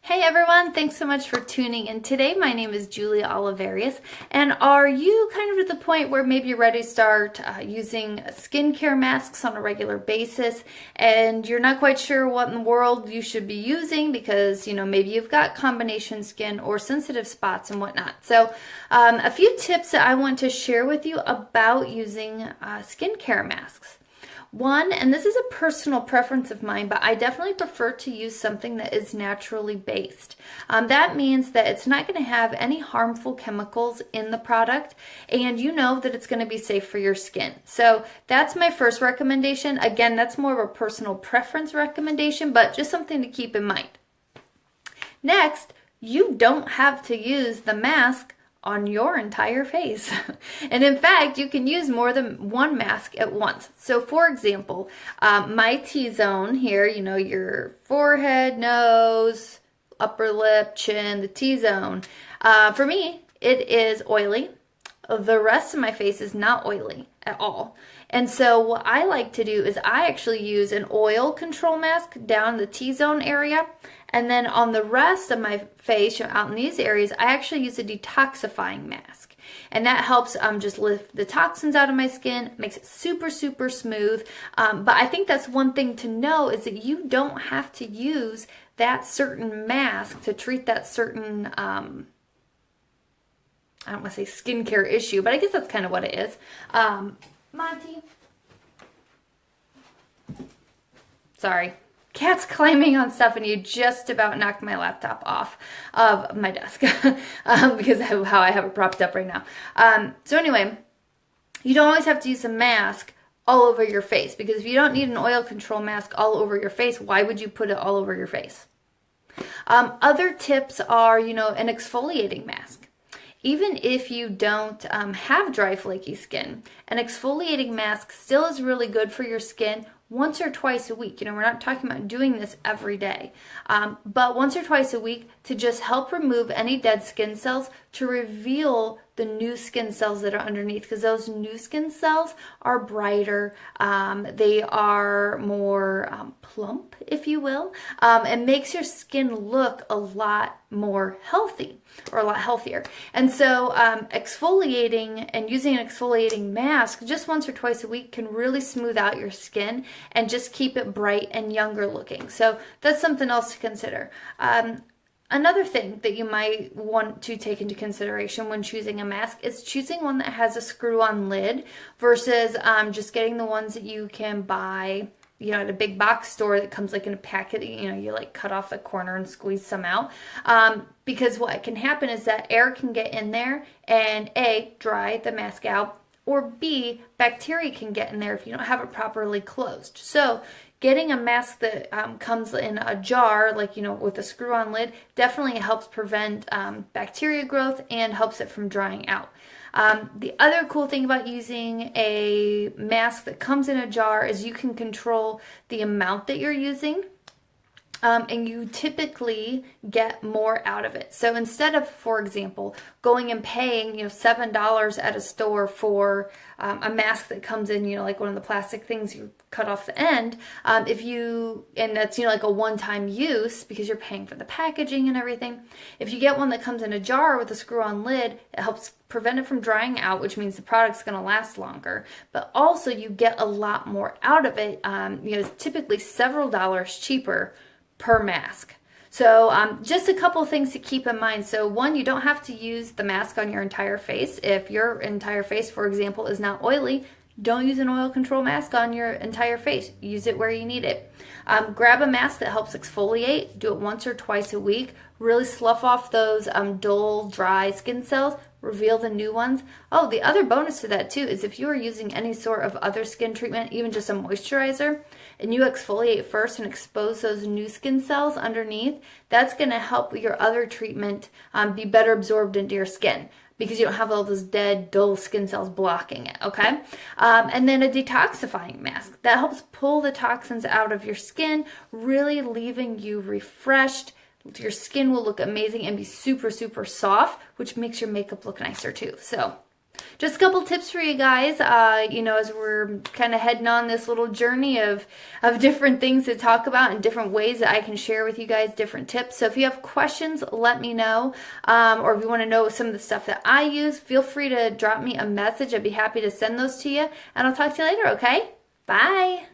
Hey everyone, thanks so much for tuning in today. My name is Julia Oliverius, and are you kind of at the point where maybe you're ready to start using skincare masks on a regular basis and you're not quite sure what in the world you should be using because, maybe you've got combination skin or sensitive spots and whatnot. So a few tips that I want to share with you about using skincare masks. One, and this is a personal preference of mine, but I definitely prefer to use something that is naturally based. That means that it's not going to have any harmful chemicals in the product, and you know that it's going to be safe for your skin. So that's my first recommendation. Again, that's more of a personal preference recommendation, but just something to keep in mind. Next, you don't have to use the mask on your entire face. And in fact, you can use more than one mask at once. So for example, my T-zone here, your forehead, nose, upper lip, chin, the T-zone. For me, it is oily. The rest of my face is not oily at all. And so what I like to do is I actually use an oil control mask down the T-zone area. And then on the rest of my face, out in these areas, I actually use a detoxifying mask. And that helps just lift the toxins out of my skin, makes it super, super smooth. But I think that's one thing to know is that you don't have to use that certain mask to treat that certain, I don't want to say skincare issue, but I guess that's kind of what it is. Monty. Sorry. Cat's climbing on stuff and you just about knocked my laptop off of my desk because of how I have it propped up right now. So anyway, you don't always have to use a mask all over your face because if you don't need an oil control mask all over your face, why would you put it all over your face? Other tips are, an exfoliating mask. Even if you don't have dry, flaky skin, an exfoliating mask still is really good for your skin once or twice a week. We're not talking about doing this every day, but once or twice a week to just help remove any dead skin cells to reveal the new skin cells that are underneath, because those new skin cells are brighter, they are more plump, if you will, and makes your skin look a lot more healthy or a lot healthier. And so exfoliating and using an exfoliating mask just once or twice a week can really smooth out your skin and just keep it bright and younger looking. So that's something else to consider. Another thing that you might want to take into consideration when choosing a mask is choosing one that has a screw-on lid versus just getting the ones that you can buy, at a big box store that comes like in a packet that, you like cut off the corner and squeeze some out. Because what can happen is that air can get in there and A, dry the mask out, or B, bacteria can get in there if you don't have it properly closed. So getting a mask that comes in a jar, like, with a screw-on lid, definitely helps prevent bacteria growth and helps it from drying out. The other cool thing about using a mask that comes in a jar is you can control the amount that you're using. And you typically get more out of it. So instead of, for example, going and paying, $7 at a store for a mask that comes in, like one of the plastic things you cut off the end, and that's, like a one-time use because you're paying for the packaging and everything. If you get one that comes in a jar with a screw-on lid, it helps prevent it from drying out, which means the product's going to last longer. But also you get a lot more out of it. It's typically several dollars cheaper per mask. So just a couple things to keep in mind. So one, you don't have to use the mask on your entire face. If your entire face, for example, is not oily, don't use an oil control mask on your entire face. Use it where you need it. Grab a mask that helps exfoliate. Do it once or twice a week. Really slough off those dull, dry skin cells. Reveal the new ones. Oh, the other bonus to that too is if you are using any sort of other skin treatment, even just a moisturizer, and you exfoliate first and expose those new skin cells underneath, that's going to help your other treatment be better absorbed into your skin because you don't have all those dead, dull skin cells blocking it, okay? And then a detoxifying mask. That helps pull the toxins out of your skin, really leaving you refreshed. Your skin will look amazing and be super, super soft, which makes your makeup look nicer too. So Just a couple tips for you guys, as we're kind of heading on this little journey of different things to talk about and different ways that I can share with you guys different tips. So if you have questions, let me know. Or if you want to know some of the stuff that I use, feel free to drop me a message. I'd be happy to send those to you. And I'll talk to you later, okay? Bye.